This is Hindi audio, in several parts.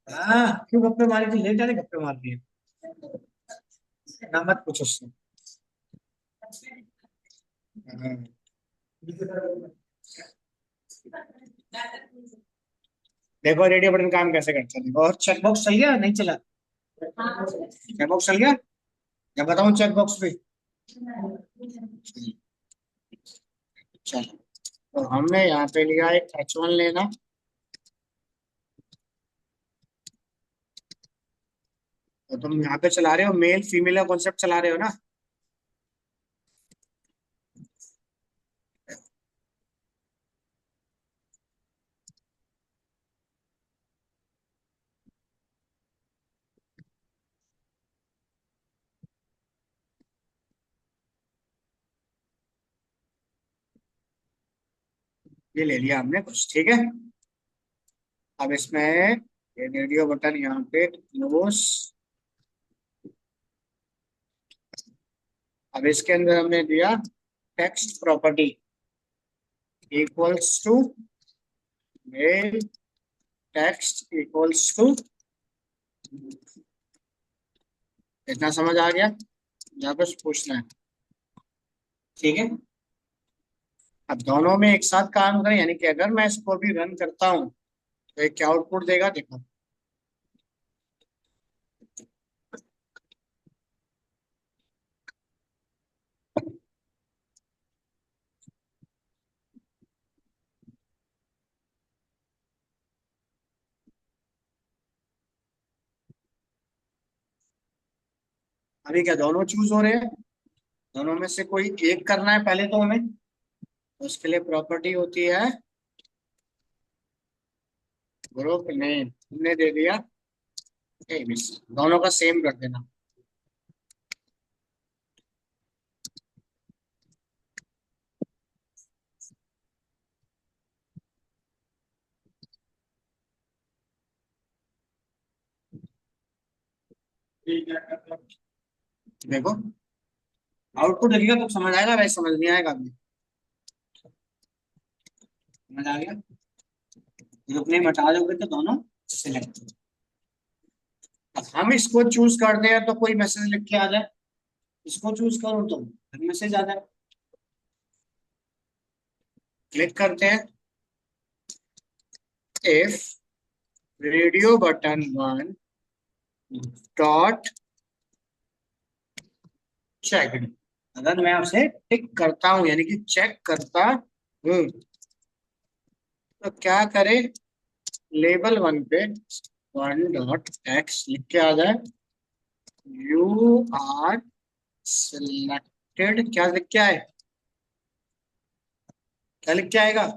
हाँ, क्यों गप्पे मारी थी? लेट आने गप्पे मार रही है। ना मत पूछो उससे। हाँ। देखो रेडियो बटन काम कैसे करता है, देखो। और चेक बॉक्स चल गया नहीं चला? चेक बॉक्स चल गया? या बताऊं चेक बॉक्स पे? चलो, तो हमने यहाँ पे लिया एक H1 लेना। तो तुम यहाँ पे चला रहे हो मेल फीमेल का कॉन्सेप्ट चला रहे हो ना? ये ले लिया हमने कुछ, ठीक है। अब इसमें ये रेडियो बटन यहाँ पे क्लोज। अब इसके अंदर हमने दिया text property equals to mail text equals to. इतना समझ आ गया? यहाँ कुछ पूछना है? ठीक है। अब दोनों में एक साथ काम करें, यानी कि अगर मैं इसको भी रन करता हूँ तो ये क्या आउटपुट देगा, देखो। अभी क्या दोनों चूज हो रहे हैं? दोनों में से कोई एक करना है पहले तो हमें। तो उसके लिए प्रॉपर्टी होती है ग्रुप नेम, हमने दे दिया ABC। दोनों का सेम कर देना। देखो आउटपुट देखिएगा तो समझ आएगा, वैसे समझ नहीं आएगा अभी। समझ आ गया? ग्रुप नेम हटा दोगे तो दोनों सिलेक्ट। अब हम इसको चूज करते हैं तो कोई मैसेज लिख के आ जाए। इसको चूज करूँ तो मैसेज आ जाए। क्लिक करते हैं। If radio button one dot check, अगर मैं उसे टिक करता हूं यानी कि चेक करता हूं, तो क्या करे? लेबल वन पे वन डॉट एक्स लिख के आ जाए। यू आर सिलेक्टेड, क्या लिख के आए? क्या लिख के आएगा?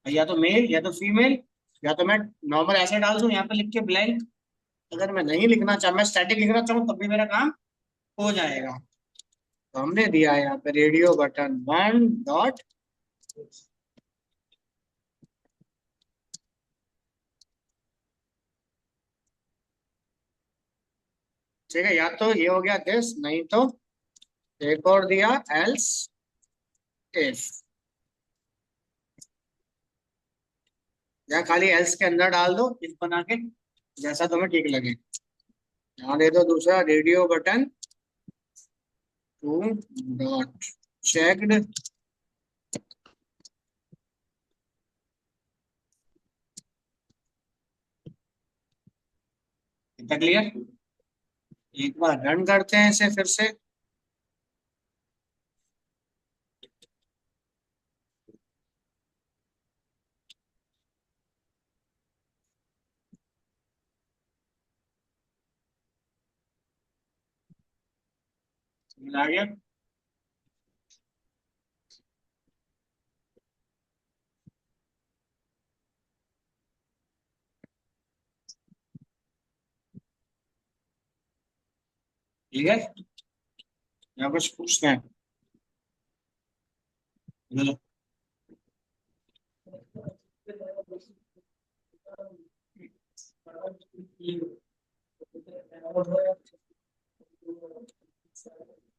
या तो मेल या तो फीमेल, या तो मैं नॉर्मल ऐसे डाल दूं यहाँ पे लिख के ब्लैंक। अगर मैं नहीं लिखना चाह, मैं स्टैटिक लिखना चाहूँ तब भी मेरा काम हो जाएगा। तो हमने दिया है यहाँ पे रेडियो बटन वन डॉट। ठीक है, या तो ये हो गया दिस, नहीं तो एक और दिया एल्स इफ, या खाली एल्स के अंदर डाल दो इफ बना के, जैसा तुम्हें ठीक लगे। यहाँ दे दो दूसरा radio button to dot checked. इतना क्लियर? एक बार रन करते हैं इसे फिर से। मिला गया? ठीक है, यहाँ कुछ पूछना है? बोलो।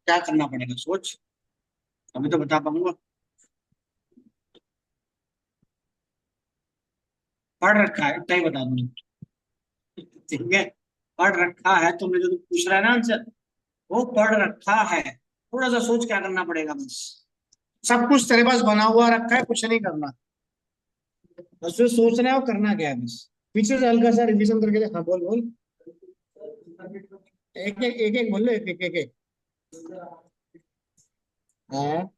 क्या करना पड़ेगा सोच, अभी तो बता पाऊंगा। पढ़ रखा है, इतना ही बता दूंगा। ठीक है, पढ़ रखा है, तुमने जो पूछ रहा है ना आंसर, वो पढ़ रखा है। थोड़ा सा सोच क्या करना पड़ेगा बस। सब कुछ तेरे पास बना हुआ रखा है, कुछ नहीं करना, बस जो सोचना है वो करना क्या है बस। पीछे से हल्का सा रिवीजन करके देख। हाँ बोल बोल। एक एक बोल लो, एक एक। हाँ,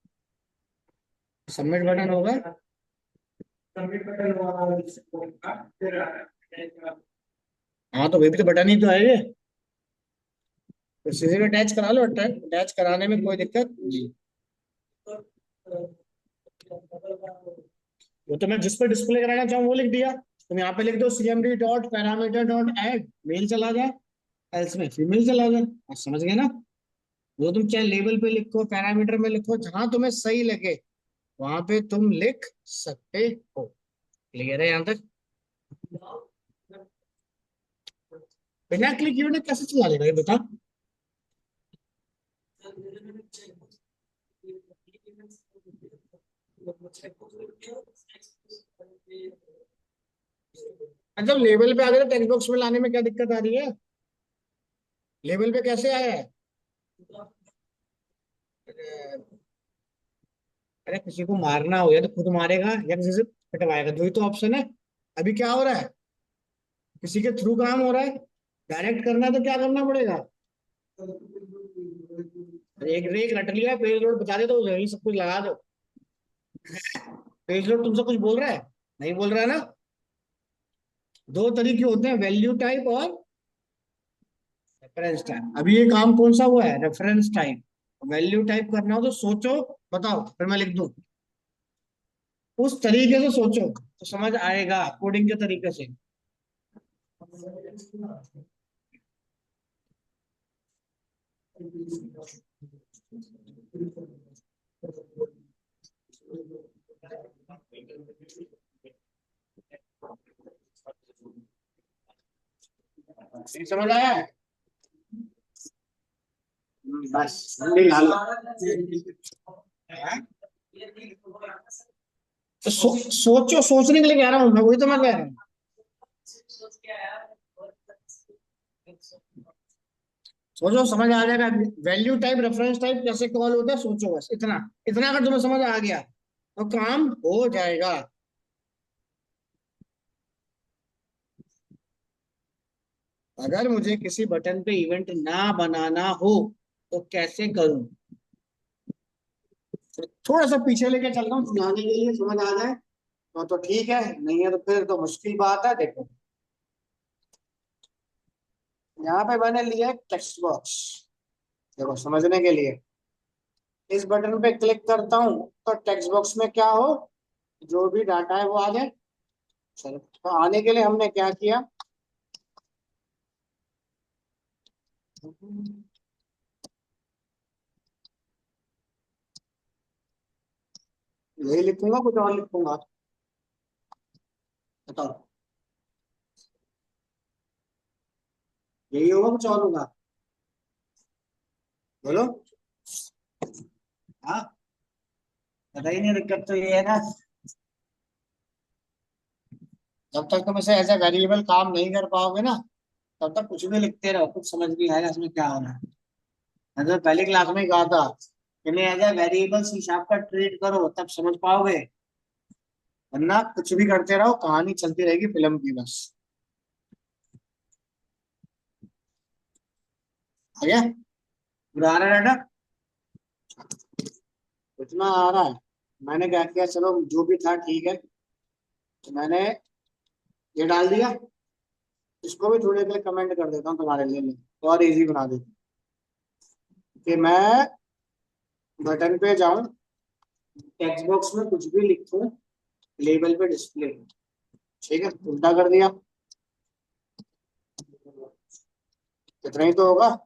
सबमिट बटन होगा। हाँ तो वही भी तो बटन ही तो है ये, तो सीधे में अटैच करा लो, अटैच कराने में कोई दिक्कत नहीं। वो तो मैं जिस पर डिस्प्ले कराना चाहूँ वो लिख दिया। तुम यहाँ पे लिख दो cmd dot parameter dot add, mail चला जाए, एल्स में फीमेल चला जाए। आप समझ गए ना। वो तुम चाहे लेबल पे लिखो, पैरामीटर में लिखो, जहां तुम्हें सही लगे वहां पे तुम लिख सकते हो। क्लियर है यहाँ तक। बिना क्लिक किए कैसे चला लेगा ये बता। जब लेबल पे आ गया तो टेक्स्ट बॉक्स में लाने में क्या दिक्कत आ रही है। लेबल पे कैसे आया है। अरे किसी को मारना हो या तो खुद मारेगा या किसी से कटवाएगा, दो ही तो ऑप्शन है। अभी क्या हो रहा है, किसी के थ्रू काम हो रहा है। डायरेक्ट करना है तो क्या करना पड़ेगा। एक रेक रट लिया, पेज लोड बता दे तो यही सब कुछ लगा दो। पेज लोड तुमसे कुछ बोल रहा है, नहीं बोल रहा है ना। दो तरीके होते हैं, वैल्यू टाइप और रेफरेंस टाइप। अभी ये काम कौन सा हुआ है, रेफरेंस टाइप। वैल्यू टाइप करना हो तो सोचो, बताओ, फिर मैं लिख दूं। उस तरीके से सोचो तो समझ आएगा, कोडिंग के तरीके से। नहीं समझ आया है? बस हिंदी ला लो। तो सोचो, सोचने के लिए कह रहा हूँ मैं, वही तो मैं कह रहा हूँ। सोचो समझ आ जाएगा। वैल्यू टाइप रेफरेंस टाइप कैसे कॉल होता है, सोचो बस इतना। इतना अगर तुम्हें समझ आ गया तो काम हो जाएगा। अगर मुझे किसी बटन पे इवेंट ना बनाना हो तो कैसे करूं। तो थोड़ा सा पीछे लेके चल रहा हूँ सुनाने के लिए, समझ आ जाए तो ठीक है, नहीं है तो फिर तो मुश्किल बात है। देखो यहाँ पे मैंने लिया है टेक्स्ट बॉक्स, देखो समझने के लिए। इस बटन पे क्लिक करता हूँ तो टेक्स्ट बॉक्स में क्या हो, जो भी डाटा है वो आ जाए। चलो तो आने के लिए हमने क्या किया, यही लिखूंगा, कुछ और लिखूंगा, बताओ। यही होगा, कुछ और होगा, बोलो। हाँ, पता ही नहीं, दिक्कत तो ये है ना। जब तक तुम इसे ऐसे वेरिएबल काम नहीं कर पाओगे ना, तब तक कुछ भी लिखते रहो, कुछ समझ नहीं आएगा इसमें क्या हो रहा है। मैं तो पहली क्लास में ही कहा था, इन्हें as a variable C sharp का ट्रीट करो तब समझ पाओगे, वरना कुछ भी करते रहो, कहानी चलती रहेगी फिल्म की बस। आ गया, बुरा आ रहा है डाटा, इतना आ रहा है। मैंने क्या किया, चलो जो भी था ठीक है, तो मैंने ये डाल दिया। इसको भी थोड़ी देर कमेंट कर देता हूँ तुम्हारे लिए, और इजी बना देता हूँ कि मैं बटन पे जाऊं, टेक्स्ट बॉक्स में कुछ भी लिखूं, लेबल पे डिस्प्ले, ठीक है, उल्टा कर दिया। कितना ही तो होगा।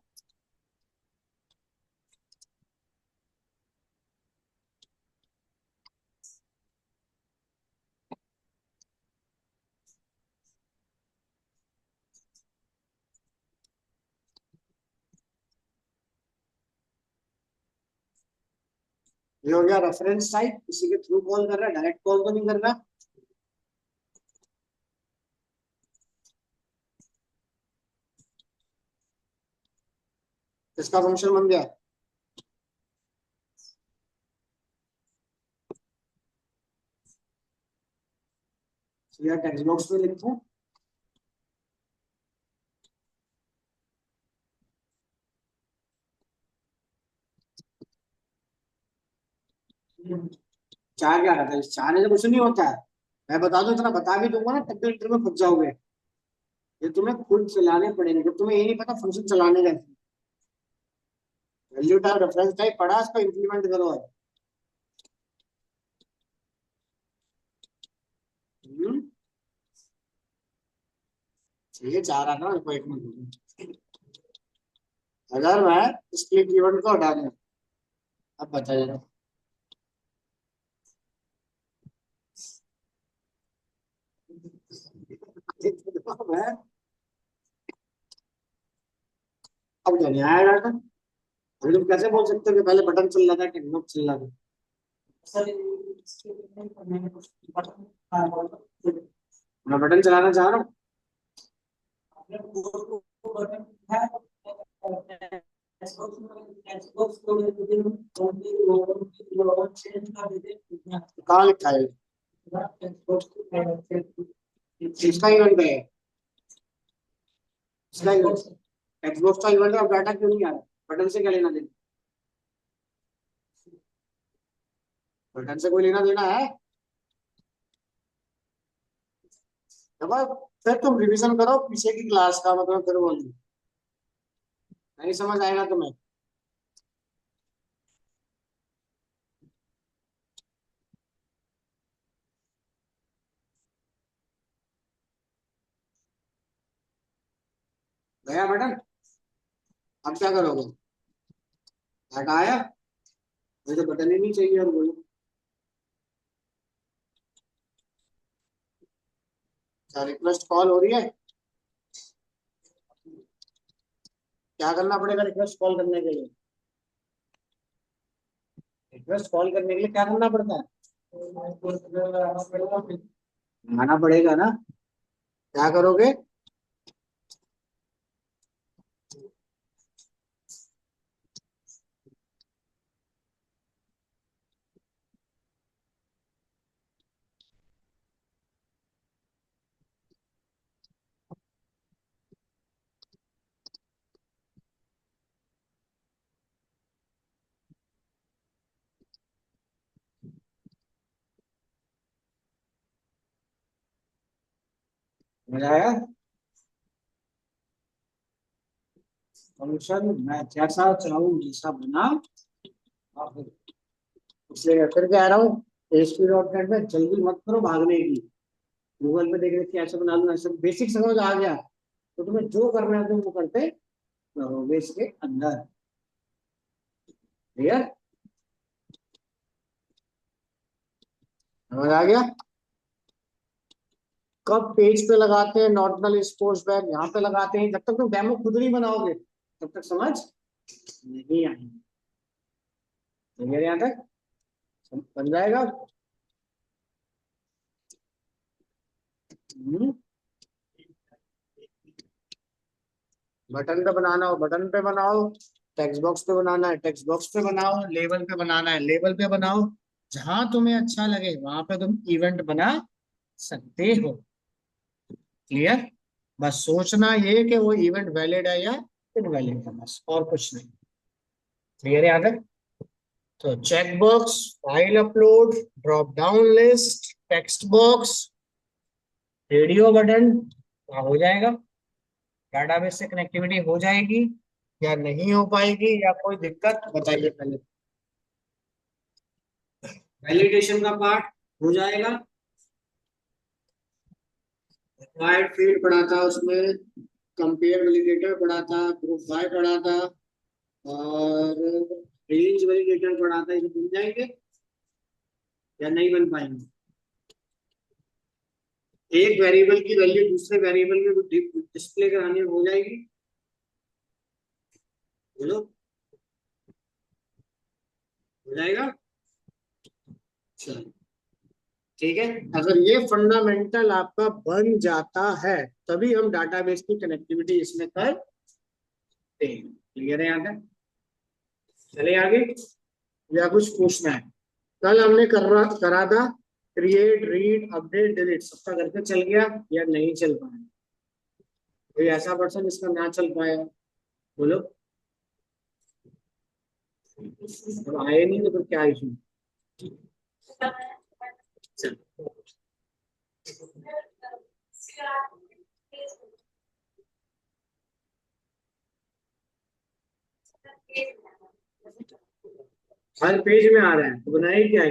ये हो गया रेफरेंस टाइप, किसी के थ्रू कॉल कर रहा है, डायरेक्ट कॉल तो नहीं कर रहा। इसका फंक्शन बन गया। या टेक्स्ट बॉक्स में लिखूं, चार क्या रहता है, चार से कुछ नहीं होता है। मैं बता दूं, इतना बता भी दूंगा ना, तब तो इंटरव्यू में फंस जाओगे। ये तुम्हें खुद चलाने पड़ेंगे, जब तुम्हें ये नहीं पता फंक्शन चलाने का। वैल्यू टाइप रेफरेंस टाइप पढ़ा, इसको इंप्लीमेंट करो। हम्म, ये चाह रहा था मेरे को एक मिनट। अगर मैं स्प्लिट इवेंट को हटा दूं, अब बता जरा। मैं अब क्या नहीं आएगा था। अभी तुम कैसे बोल सकते हो कि पहले बटन चल रहा था, टेक्नोक चल रहा था। मैं बटन चलाना चाह रहा हूँ। कहाँ लिखा है? इसका इवेंट है, इसका इवेंट, एक्सबॉक्स का इवेंट है। अब डाटा क्यों नहीं आ रहा? बटन से क्या लेना देना? बटन से कोई लेना देना है? देखो, फिर तुम रिवीजन करो पीछे की क्लास का, मतलब फिर वो नहीं समझ आएगा तुम्हें। गया बटन? अब क्या करोगे? डाटा आया? मुझे तो बटन ही नहीं चाहिए, और बोलो क्या रिक्वेस्ट कॉल हो रही है? क्या करना पड़ेगा रिक्वेस्ट कॉल करने के लिए? रिक्वेस्ट कॉल करने के लिए क्या करना पड़ता है? आना पड़ेगा ना। क्या करोगे? मजा आया? फंक्शन मैं जैसा चाहूँ जैसा बना, और इसलिए फिर कह रहा हूँ, ASP.NET में जल्दी मत करो भागने की। गूगल पे देख देख के ऐसे बना लो, ऐसे बेसिक समझ आ गया तो तुम्हें जो करना है तुम वो करते रहोगे इसके अंदर। क्लियर? समझ आ गया? कब पेज पे लगाते हैं नॉर्मल स्पोर्ट्स बैग, यहाँ पे लगाते हैं। जब तक तुम डेमो खुद नहीं बनाओगे तब तक समझ नहीं आएगी। क्लियर यहाँ तक? बन जाएगा। बटन पे बनाना हो बटन पे बनाओ, टेक्स्ट बॉक्स पे बनाना है टेक्स्ट बॉक्स पे बनाओ, लेबल पे बनाना है लेबल पे बनाओ। जहां तुम्हें अच्छा लगे वहां पे तुम इवेंट बना सकते हो। क्लियर? बस सोचना ये कि वो इवेंट वैलिड है या इनवैलिड है, बस और कुछ नहीं। क्लियर है यहाँ तक? तो check box, file upload, drop down list, text box, radio button, हो जाएगा। डाटाबेस से कनेक्टिविटी हो जाएगी या नहीं हो पाएगी, या कोई दिक्कत बताइए पहले। वैलिडेशन का पार्ट हो जाएगा। रिक्वायर्ड फील्ड पढ़ा था उसमें, कंपेयर वैलिडेटर पढ़ा था, ग्रुप बाय पढ़ा था, और रेंज वैलिडेटर पढ़ा था। ये बन जाएंगे या नहीं बन पाएंगे? एक वेरिएबल की वैल्यू दूसरे वेरिएबल में डिस्प्ले करानी हो जाएगी? बोलो, हो जाएगा? चलो, ठीक है। अगर ये फंडामेंटल आपका बन जाता है तभी हम डाटाबेस की कनेक्टिविटी इसमें करते हैं। क्लियर है यहाँ तक? चले आगे, या कुछ पूछना है? कल हमने करा था क्रिएट, रीड, अपडेट, डिलीट, सबका करके चल गया या नहीं चल पाया? कोई ऐसा पर्सन जिसका ना चल पाया? बोलो। अब आए नहीं तो फिर क्या इशू? हर पेज में आ रहा है तो बनाए क्या है?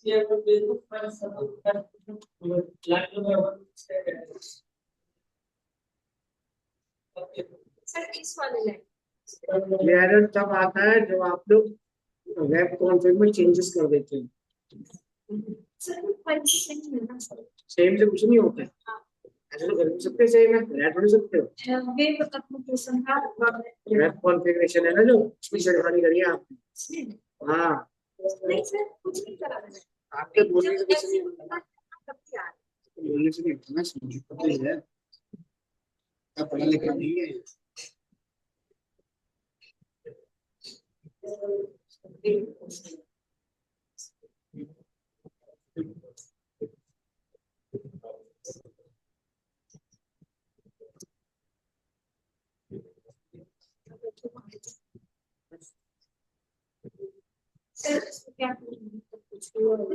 ये एरर तब आता है जब आप लोग वेब कॉन्फ़िग में चेंजेस कर देते हैं। सेम से कुछ नहीं होता है, ऐसे तो कर भी सकते हैं, सेम है, रह थोड़ी सकते हो। वेब कॉन्फ़िगरेशन है ना जो, उसमें छेड़खानी करी है आपने। हाँ, आपके बोलने से कुछ नहीं होता, बोलने से नहीं होता ना, समझ पता ही है, आप पढ़ा लिखा नहीं है।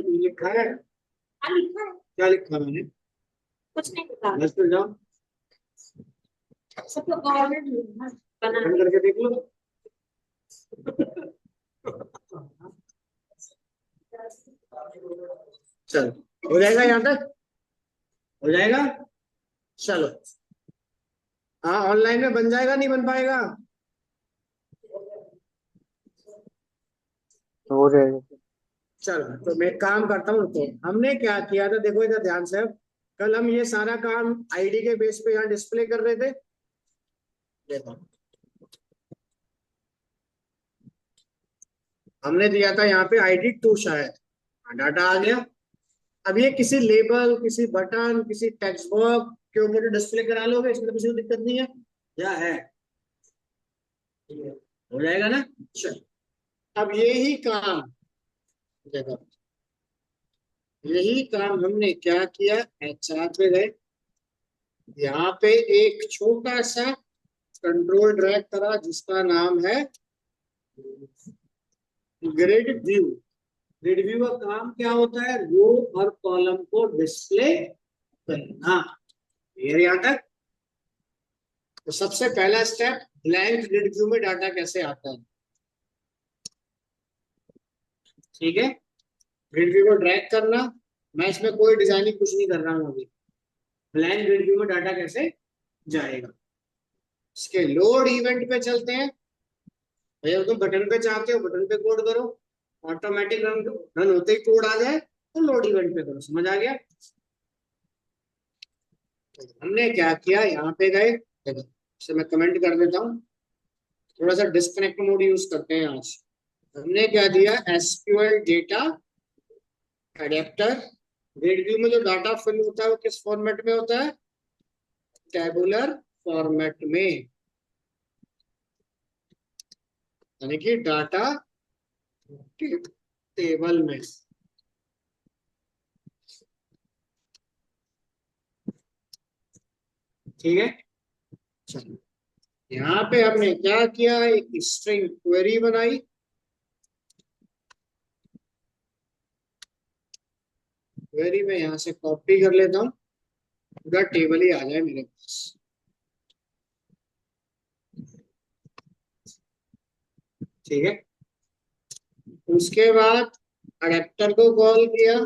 लिखा है? क्या लिखा मैंने? कुछ नहीं लिखा, बस फिर जाओ सब लोग बंद करके देख लो। चलो, हो जाएगा यहाँ तक? हो जाएगा, चलो। हाँ, ऑनलाइन में बन जाएगा, नहीं बन पाएगा? हो जाएगा। चलो, तो मैं एक काम करता हूँ, तो हमने क्या किया था देखो इधर ध्यान से। अब कल हम ये सारा काम आईडी के बेस पे यहाँ डिस्प्ले कर रहे थे, देखो हमने दिया था यहाँ पे ID 2 शायद, डाटा आ गया। अब ये किसी लेबल, किसी बटन, किसी टेक्स्ट बॉक्स के ऊपर डिस्प्ले करा लोगे, इसमें तो किसी को दिक्कत नहीं है, या है? हो जाएगा ना? चल, अब यही काम देखो, यही काम हमने क्या किया, HR पे गए, यहाँ पे एक छोटा सा कंट्रोल ड्रैग करा जिसका नाम है ग्रिड व्यू। ग्रिड व्यू का काम क्या होता है? रो और कॉलम को डिस्प्ले करना। ये यहाँ तक? तो सबसे पहला स्टेप, ब्लैंक ग्रिड व्यू में डाटा कैसे आता है, ठीक है? ग्रिड व्यू को ड्रैग करना, मैं इसमें कोई डिजाइनिंग कुछ नहीं कर रहा हूं अभी। ब्लैंक ग्रिड व्यू में डाटा कैसे जाएगा, इसके लोड इवेंट पे चलते हैं। भैया तुम बटन पे चाहते हो, बटन पे कोड करो, ऑटोमेटिक रन होते ही कोड आ जाए तो लोड इवेंट पे करो। समझ आ गया? हमने क्या किया, यहाँ पे गए, देखो इसे मैं कमेंट कर देता हूँ, थोड़ा सा डिस्कनेक्ट मोड यूज करते हैं आज। हमने क्या दिया, SQL data adapter. Grid view में जो डाटा फिल होता है वो किस फॉर्मेट में होता है? टेबुलर फॉर्मेट में, यानी कि डाटा टेबल में। ठीक है, चलो यहाँ पे हमने क्या किया, एक स्ट्रिंग क्वेरी बनाई। क्वेरी में यहाँ से कॉपी कर लेता हूँ, पूरा टेबल ही आ जाए मेरे पास। ठीक है, उसके बाद अडेप्टर को कॉल किया,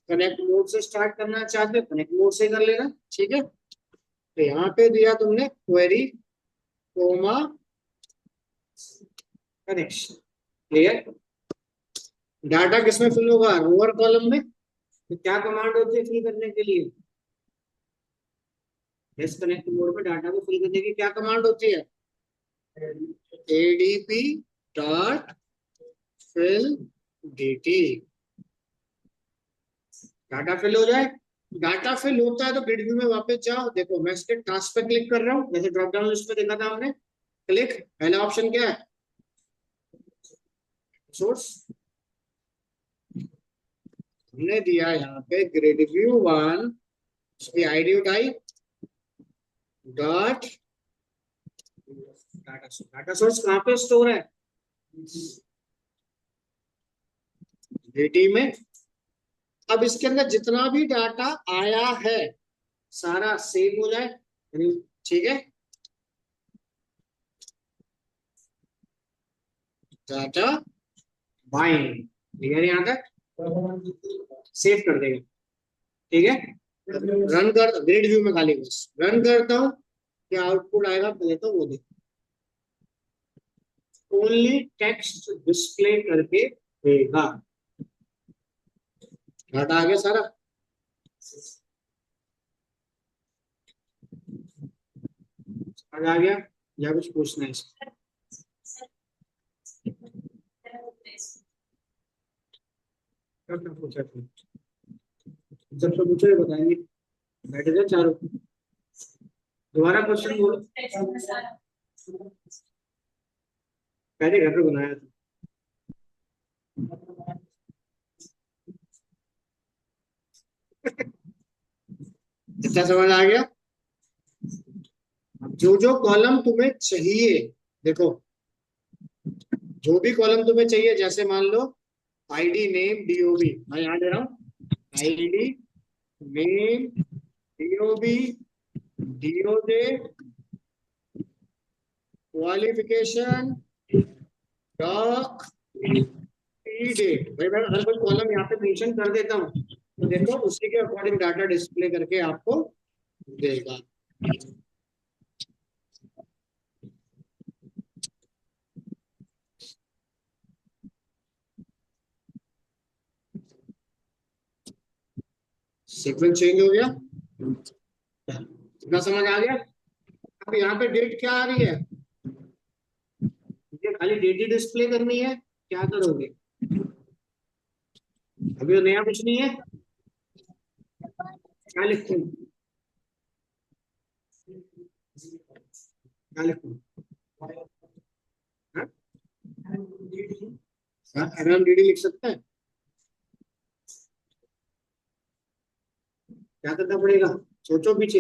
कनेक्ट मोड से स्टार्ट करना चाहते हो कनेक्ट मोड से कर लेना। ठीक है, तो यहाँ पे दिया तुमने query comma connection. Clear? Data किसमें फिल होगा, रोअर कॉलम में। तो क्या कमांड होती है फिल करने के लिए? डिस्कनेक्ट मोड पे डाटा को फिल करने की क्या कमांड होती है? ADP dot fill DT। Data fill हो जाए, डाटा फिल होता है तो ग्रिड व्यू में वापस जाओ, देखो मैं इसके टास्क पे क्लिक कर रहा हूँ, जैसे ड्रॉप डाउन लिस्ट पे देखा था हमने। क्लिक, पहला ऑप्शन क्या है, सोर्स, हमने दिया यहाँ पे ग्रिड व्यू वन, उसकी आईडी उठाई, डॉट डाटा सोर्स कहाँ पे स्टोर है, जीटी में। अब इसके अंदर जितना भी डाटा आया है सारा सेव हो जाए, ठीक है। डाटा बाइंड, क्लियर यहाँ तक, सेव कर देंगे, ठीक है। रन कर, ग्रिड व्यू में खाली बस रन करता हूँ, क्या आउटपुट आएगा पहले तो वो देखो, ओनली टेक्स्ट डिस्प्ले करके देगा, डाटा आ गया सारा। आ गया या कुछ पूछना है इसका? क्या पूछा था, जब सब पूछे बताएंगे, बैठे थे चारों। दोबारा क्वेश्चन बोलो, पहले घर पे बनाया था। इतना समझ आ गया। जो जो कॉलम तुम्हें चाहिए, देखो जो भी कॉलम तुम्हें चाहिए, जैसे मान लो आईडी नेम डीओबी, मैं यहाँ दे रहा हूँ ID name DOB DOJ qualification doc date, भाई मैं हर कोई कॉलम यहाँ पे मेंशन कर देता हूँ, तो देखो उसी के अकॉर्डिंग डाटा डिस्प्ले करके आपको देगा। सीक्वेंस चेंज हो गया, इतना समझ आ गया। अब यहाँ पे डेट क्या आ रही है, ये खाली डेट ही डिस्प्ले करनी है, क्या करोगे, अभी तो नया कुछ नहीं है, क्या लिखूं, क्या लिखूं, एमएमडीडी लिख सकते हैं, क्या करना पड़ेगा, सोचो पीछे,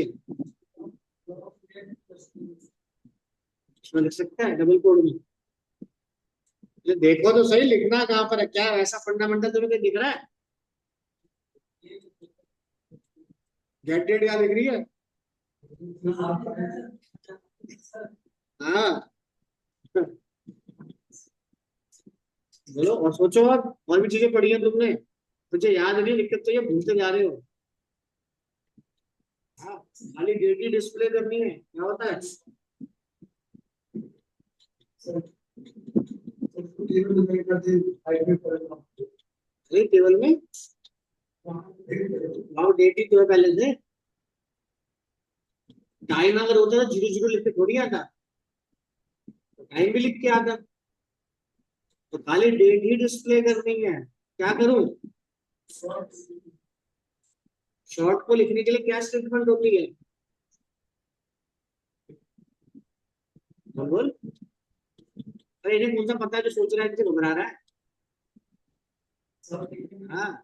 इसमें लिख सकते हैं डबल कोड में, ये देखो तो सही लिखना कहाँ पर है, क्या ऐसा फंडामेंटल तुम्हें दिख रहा है, गेट डेट क्या लिख रही है, हाँ बोलो और सोचो, और भी चीजें पढ़ी हैं तुमने, मुझे याद नहीं, दिक्कत तो ये भूलते जा रहे हो। हाँ, खाली डेट ही डिस्प्ले करनी है, क्या होता है, अरे टेबल में और डेट ही तो है पहले से, टाइम अगर होता तो जीरो जीरो लिख के थोड़ी आता, तो टाइम भी लिख के आता, तो खाली डेट ही डिस्प्ले करनी है, क्या करूं, शॉर्ट को लिखने के लिए क्या स्टेटमेंट होती है, बोल, अरे इन्हें कौन सा पता है, जो सोच रहा है कि घबरा रहा है, हाँ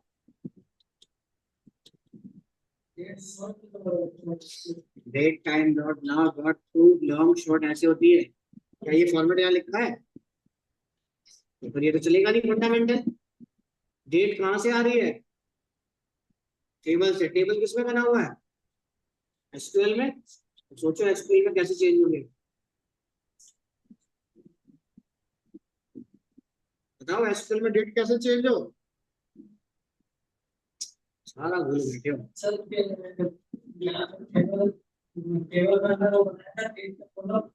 date time dot now dot to long short ऐसे होती है, क्या ये फॉर्मेट यहाँ लिखा है, तो फिर ये तो चलेगा नहीं फंडामेंटल। डेट कहाँ से आ रही है, टेबल से, टेबल किसमें बना हुआ है, एसक्यूएल में, तो सोचो एसक्यूएल में कैसे चेंज होंगे, बताओ एसक्यूएल में डेट कैसे चेंज हो, सारा भूल बैठे हो। टेबल का अंदर वो बनाया था, डेट का मतलब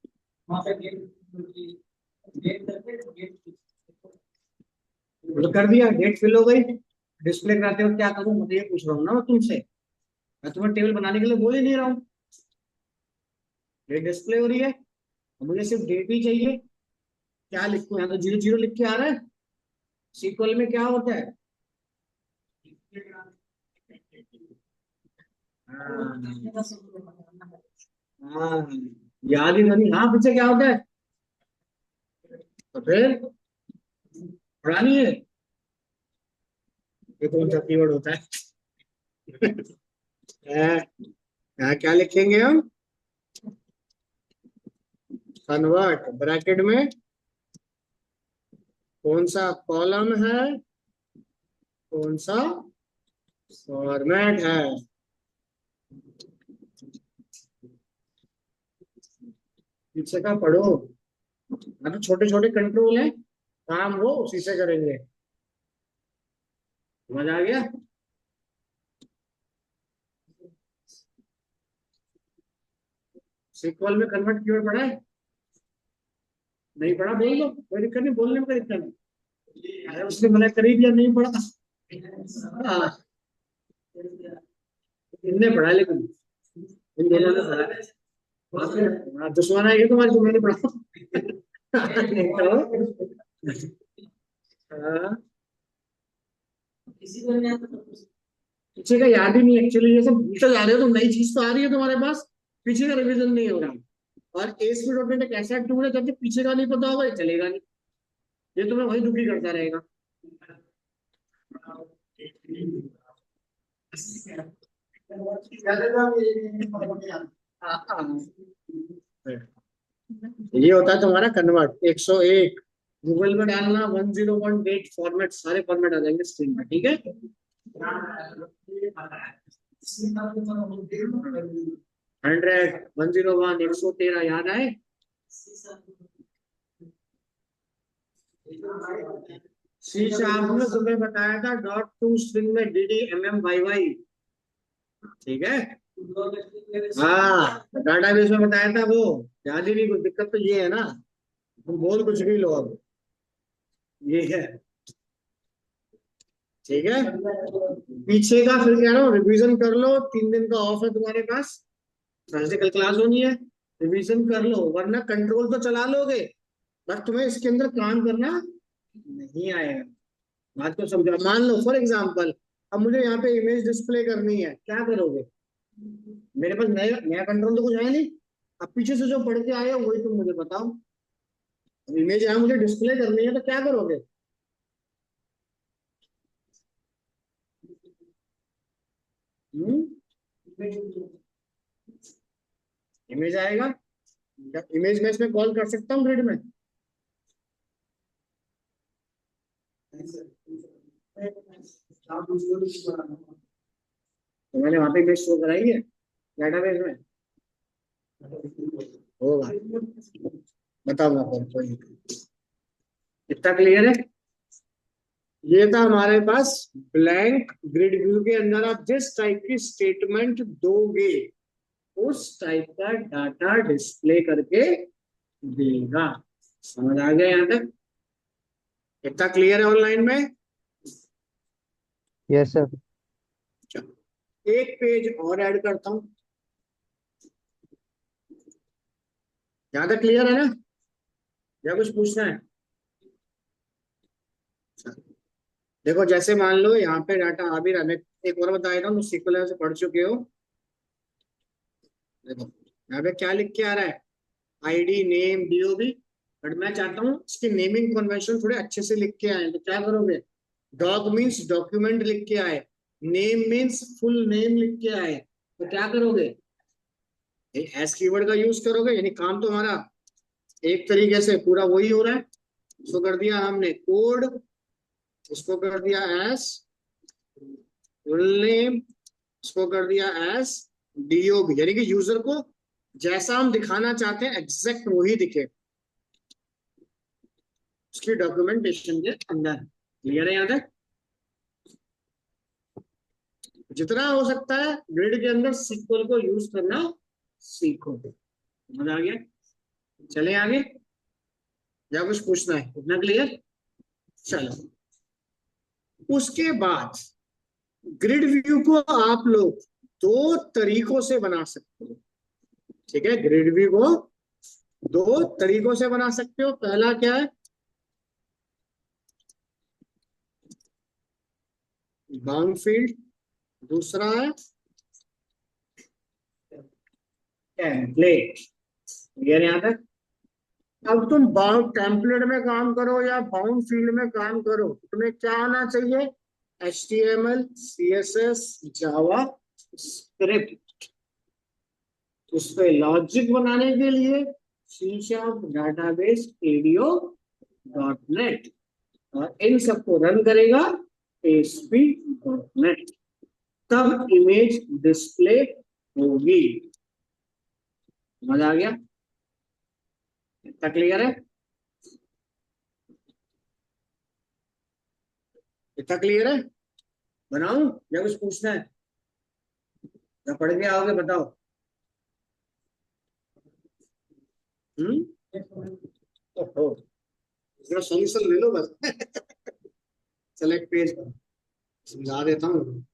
वहाँ पे डेट करके डेट कर दिया, डेट फिल हो गई, डिस्प्ले कराते हो क्या करूं, मुझे ये पूछ रहा हूँ ना मैं तुमसे, मैं तुम्हें टेबल बनाने के लिए बोल ही नहीं रहा हूँ, डेट डिस्प्ले हो रही है, मुझे सिर्फ डेट ही चाहिए, क्या लिखूं, यहाँ तो जीरो जीरो लिख के आ रहा है, सीक्वल में क्या होता है, हाँ हाँ, याद ही तो नहीं। हाँ पीछे क्या होता है? तो फिर पुरानी है। ये कौन सा कीवर्ड होता है? यहाँ क्या लिखेंगे हम? कन्वर्ट ब्रैकेट में कौन सा कॉलम है, कौन सा फॉर्मेट है। पीछे का पढ़ो। हाँ तो छोटे छोटे कंट्रोल है, काम वो उसी से करेंगे। समझ आ गया? सीक्वल में कन्वर्ट कीवर्ड पढ़ा है? नहीं पढ़ा? बोल दो, कोई दिक्कत नहीं, बोलने में कोई दिक्कत नहीं। अरे उसने मना कर ही दिया, नहीं पढ़ा। हाँ, इनने पढ़ा है, लेकिन इन दोनों ने पढ़ा है। हाँ, दुश्मन आएगी तुम्हारी, जो मैंने पढ़ा। नहीं तो हाँ, पीछे का याद ही नहीं एक्चुअली, ये सब भूलते जा रहे हो तुम। नई चीज तो आ रही है तुम्हारे पास, पीछे का रिवीजन नहीं हो रहा। और एस्पी डॉट नेट एक ऐसा टूल है, जब तक पीछे का नहीं पता होगा ये चलेगा नहीं। ये तुम्हें वही दुखी करता रहेगा। ये होता है तुम्हारा कन्वर्ट 101। गूगल में डालना 10.8 फॉर्मेट, सारे फॉर्मेट आ जाएंगे स्क्रीन पे, ठीक है? 100, 101, 113 याद आए? सी शार्प में तुम्हें बताया था डॉट टू स्ट्रिंग में D D M M Y Y, ठीक है? हाँ, डाटाबेस में बताया था वो। याद ही नहीं, कुछ दिक्कत तो ये है ना, तुम बोल कुछ भी लो अब। ये है, ठीक है? पीछे का फिर कह रहा हूँ रिवीजन कर लो, 3 दिन का ऑफ है तुम्हारे पास। थर्सडे कल क्लास होनी है, रिवीजन कर लो, वरना कंट्रोल तो चला लोगे बट तुम्हें इसके अंदर काम करना नहीं आएगा। बात को समझो। मान लो फॉर एग्जाम्पल, अब मुझे यहाँ पे इमेज डिस्प्ले करनी है, क्या करोगे? मेरे पास नया नया कंट्रोल तो कुछ है नहीं। अब पीछे से जो पढ़ के आए हो वही तुम मुझे बताओ। अब इमेज यहाँ मुझे डिस्प्ले करनी है तो क्या करोगे? हम्म, इमेज आएगा। क्या इमेज मैं इसमें कॉल कर सकता हूँ ग्रिड में? तो मैंने वहां पे इमेज शो कराई है डेटाबेस में, होगा। बताऊंगा फिर, कोई कितना क्लियर है? ये था हमारे पास ब्लैंक ग्रिड व्यू के अंदर आप जिस टाइप की स्टेटमेंट दोगे उस टाइप का डाटा डिस्प्ले करके देगा। समझ आ गया यहाँ तक? कितना क्लियर है ऑनलाइन में? Yes sir. चलो, एक पेज और ऐड करता हूँ। यहाँ तक क्लियर है ना, या कुछ पूछना है? चलो, देखो जैसे मान लो यहाँ पे डाटा आ भी रहा है, मैं एक और बता देता हूँ, तो सीक्वल से पढ़ चुके हो। देखो यहाँ पे क्या लिख के आ रहा है, आईडी नेम डीओबी। बट मैं चाहता हूँ इसके नेमिंग कन्वेंशन थोड़े अच्छे से लिख के आए, तो क्या करोगे? डॉग मीन्स डॉक्यूमेंट लिख के आए, नेम मीन्स फुल नेम लिख के आए, तो क्या करोगे? एस कीवर्ड का यूज करोगे, यानी काम तो हमारा एक तरीके से पूरा वही हो रहा है। इसको कर दिया हमने कोड, इसको कर दिया एस फुल नेम, इसको कर दिया एस डीओबी, यानी कि यूजर को जैसा हम दिखाना चाहते हैं एग्जैक्ट वही दिखे उसकी डॉक्यूमेंटेशन के अंदर। क्लियर है यहाँ तक? जितना हो सकता है ग्रिड के अंदर सीक्वल को यूज करना सीखो। समझ आ गया? चले आगे, या कुछ पूछना है? इतना क्लियर? चलो, उसके बाद ग्रिड व्यू को आप लोग दो तरीकों से बना सकते हो, ठीक है? ग्रिड व्यू को दो तरीकों से बना सकते हो। पहला क्या है? Bound field. दूसरा है टेम्पलेट। क्लियर यहाँ तक? अब तुम बाउंड टेम्पलेट में काम करो या बाउंड फील्ड में काम करो, तुम्हें क्या आना चाहिए? HTML, CSS, जावा स्क्रिप्ट। उस पे लॉजिक बनाने के लिए C sharp, database, ADO, .NET, और इन सबको रन करेगा ASP.NET। तब इमेज डिस्प्ले होगी। मजा आ गया? इतना क्लियर है? इतना क्लियर है? बनाऊं या कुछ पूछना है? या पढ़ के आओगे बताओ? ओहो, इसका सॉल्यूशन ले लो बस। सेलेक्ट पेज पर समझा देता हूँ।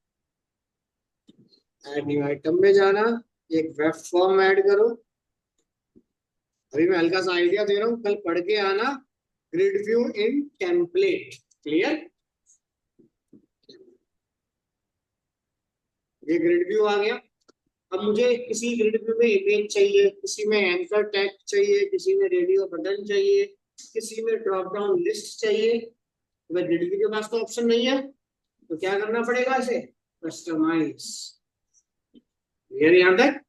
ऐड न्यू आइटम में जाना, एक वेब फॉर्म ऐड करो। अभी मैं हल्का सा आइडिया दे रहा हूँ, कल पढ़ के आना। ग्रिड व्यू इन टेम्पलेट। क्लियर? ये ग्रिड व्यू आ गया। अब मुझे किसी ग्रिड व्यू में इमेज चाहिए, किसी में एंकर टैग चाहिए, किसी में रेडियो बटन चाहिए, किसी में ड्रॉप डाउन लिस्ट चाहिए। तो ग्रिड व्यू के पास तो ऑप्शन नहीं है, तो क्या करना पड़ेगा? इसे कस्टमाइज। क्लियर यहाँ तक?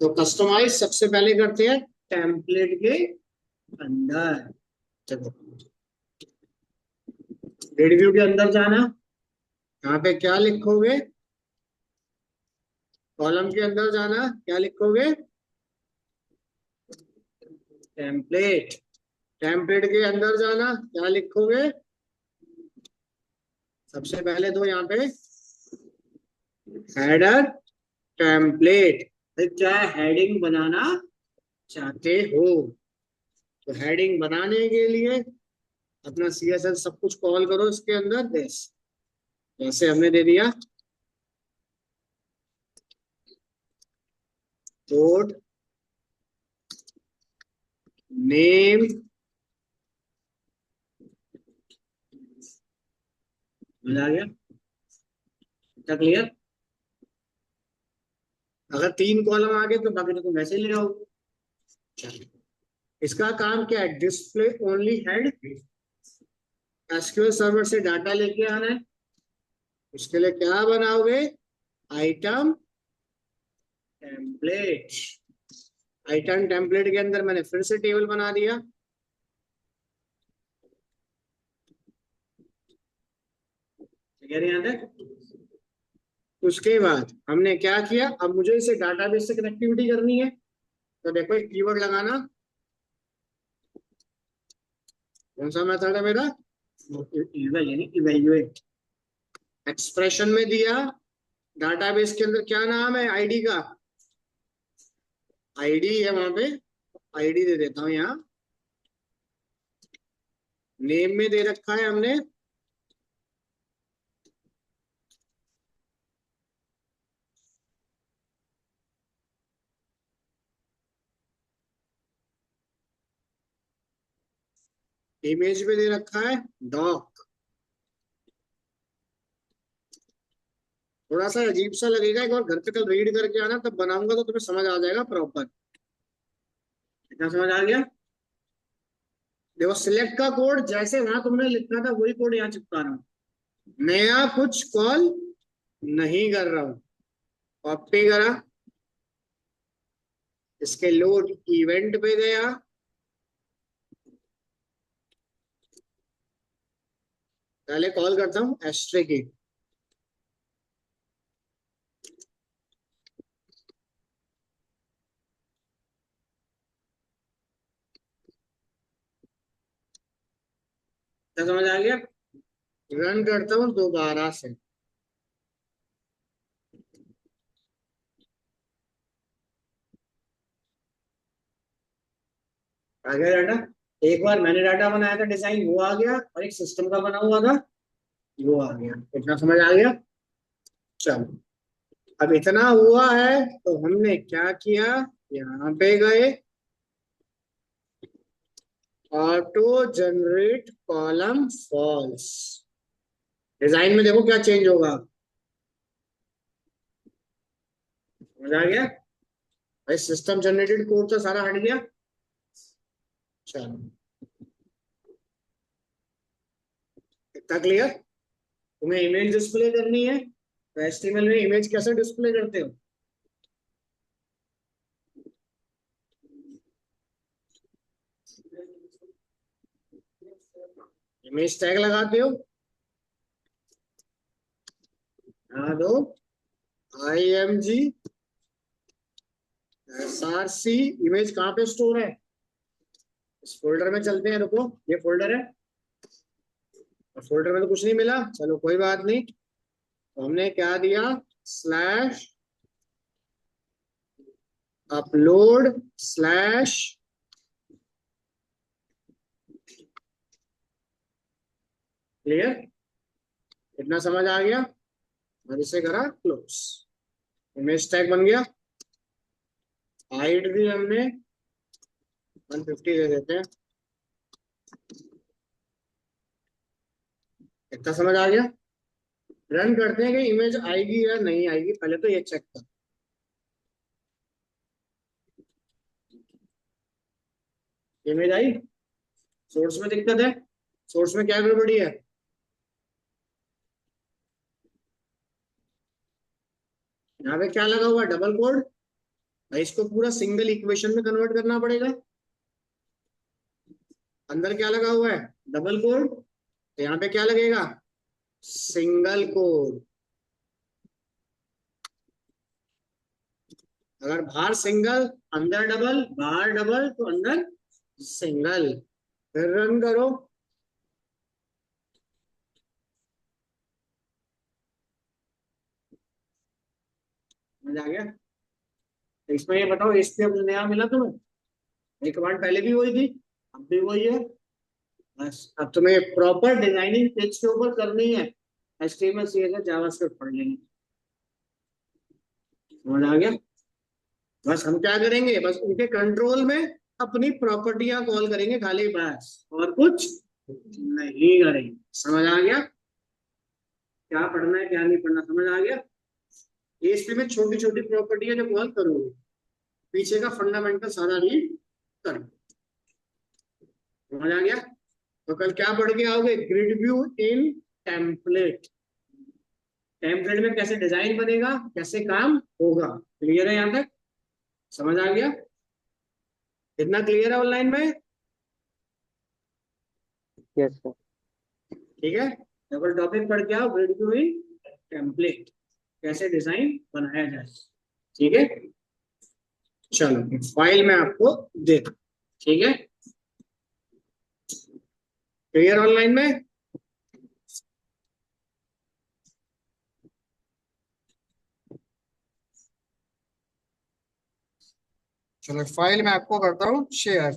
तो कस्टमाइज सबसे पहले करते हैं टेम्पलेट के अंदर। चलो, ग्रिड व्यू के अंदर जाना। यहाँ पे क्या लिखोगे? कॉलम के अंदर जाना, क्या लिखोगे? टेम्पलेट। टेम्पलेट के अंदर जाना, क्या लिखोगे? सबसे पहले तो यहाँ पे हेडर टेम्पलेट। क्या हेडिंग बनाना चाहते हो? तो हेडिंग बनाने के लिए अपना CSS सब कुछ कॉल करो इसके अंदर। दिस जैसे हमने दे दिया कोड नेम। मजा आ गया? क्या क्लियर? अगर 3 कॉलम आ गए तो बाकी तो तुम वैसे ही ले आओगे। इसका काम क्या है? Display only head. SQL server से डाटा लेके आना है। उसके लिए क्या बनाओगे? Item template. आइटम टेम्पलेट के अंदर मैंने फिर से टेबल बना दिया। ठीक है यहाँ तक? उसके बाद हमने क्या किया? अब मुझे इसे डाटाबेस से कनेक्टिविटी करनी है, तो देखो एक कीवर्ड लगाना। कौन सा मेथड है मेरा? इवल यानी इवेल्युएट। एक्सप्रेशन में दिया, डाटाबेस के अंदर क्या नाम है आईडी का? आईडी है वहां पे, आईडी दे देता हूँ यहाँ। नेम में दे रखा है हमने इमेज में दे रखा है डॉक। थोड़ा सा अजीब सा लगेगा, एक बार घर पे कल रीड करके आना, तब बनाऊंगा तो तुम्हें समझ आ जाएगा प्रॉपर। क्या समझ आ गया? देखो, सिलेक्ट का कोड जैसे वहां तुमने लिखा था वही कोड यहाँ चिपका रहा हूँ। नया कुछ कॉल नहीं कर रहा हूँ। कॉपी करा, इसके लोड इवेंट पे गया, पहले कॉल करता हूँ एस्ट्रे की। क्या समझ आ गया? रन करता हूँ दोबारा से। आ गया डाटा? एक बार मैंने डाटा बनाया था, डिजाइन वो आ गया, और एक सिस्टम का बना हुआ था वो आ गया। इतना समझ आ गया? चलो, अब इतना हुआ है तो हमने क्या किया? यहाँ पे गए, auto generate column false. Design में देखो क्या चेंज होगा। समझ आ गया? भाई सिस्टम जनरेटेड कोड तो सारा हट गया। चलो, इतना क्लियर। तुम्हें इमेज डिस्प्ले करनी है तो एचटीएमएल में इमेज कैसे डिस्प्ले करते हो? इमेज टैग लगाते हो। हाँ दो, IMG SRC। इमेज कहाँ पे स्टोर है? इस फोल्डर में चलते हैं, रुको, ये फोल्डर है। और फोल्डर में तो कुछ नहीं मिला, चलो कोई बात नहीं। तो हमने क्या दिया, स्लैश अपलोड स्लैश, क्लियर, इतना समझ आ गया। और इसे करा क्लोज, इमेज टैग बन गया। हाइट भी हमने 150 दे देते हैं। इतना समझ आ गया। रन करते हैं कि इमेज आएगी या नहीं आएगी, पहले तो ये चेक कर। Image I? सोर्स में दिक्कत है? सोर्स में क्या गड़बड़ी है? यहाँ पे क्या लगा हुआ है, डबल कोड। भाई इसको पूरा सिंगल इक्वेशन में कन्वर्ट करना पड़ेगा। अंदर क्या लगा हुआ है, डबल कोड। तो यहाँ पे क्या लगेगा, सिंगल कोड। अगर बाहर सिंगल, अंदर डबल, बाहर डबल तो अंदर सिंगल। फिर रन करो। मजा आ गया। तो इसमें ये बताओ, इस पे अब नया मिला तुम्हें? एक कमांड पहले भी वही थी, अब भी वही है। बस अब तुम्हें प्रॉपर डिजाइनिंग पेज के ऊपर करनी है। HTML CSS जावास्क्रिप्ट पढ़ लेंगे। समझ आ गया? बस हम क्या करेंगे, बस उनके कंट्रोल में अपनी प्रॉपर्टियां कॉल करेंगे खाली, बस और कुछ नहीं करेंगे। समझ आ गया? क्या पढ़ना है क्या नहीं पढ़ना समझ आ गया? ये इसमें मैं छोटी छोटी प्रॉपर्टियां जो कॉल करूंगी, पीछे का फंडामेंटल सारा रीड कर। समझ आ गया? तो कल क्या पढ़ के आओगे, ग्रिड व्यू इन टेम्पलेट। टेम्पलेट में कैसे डिजाइन बनेगा, कैसे काम होगा। क्लियर है यहाँ तक? समझ आ गया? कितना क्लियर है ऑनलाइन में? Yes sir. ठीक है, डबल टॉपिक पढ़ के आओ, ग्रिड व्यू इन टेम्पलेट, कैसे डिजाइन बनाया जाए। ठीक है, चलो फाइल में आपको दे दूं। ठीक है, क्लियर ऑनलाइन में? चलो फाइल मैं आपको करता हूँ शेयर।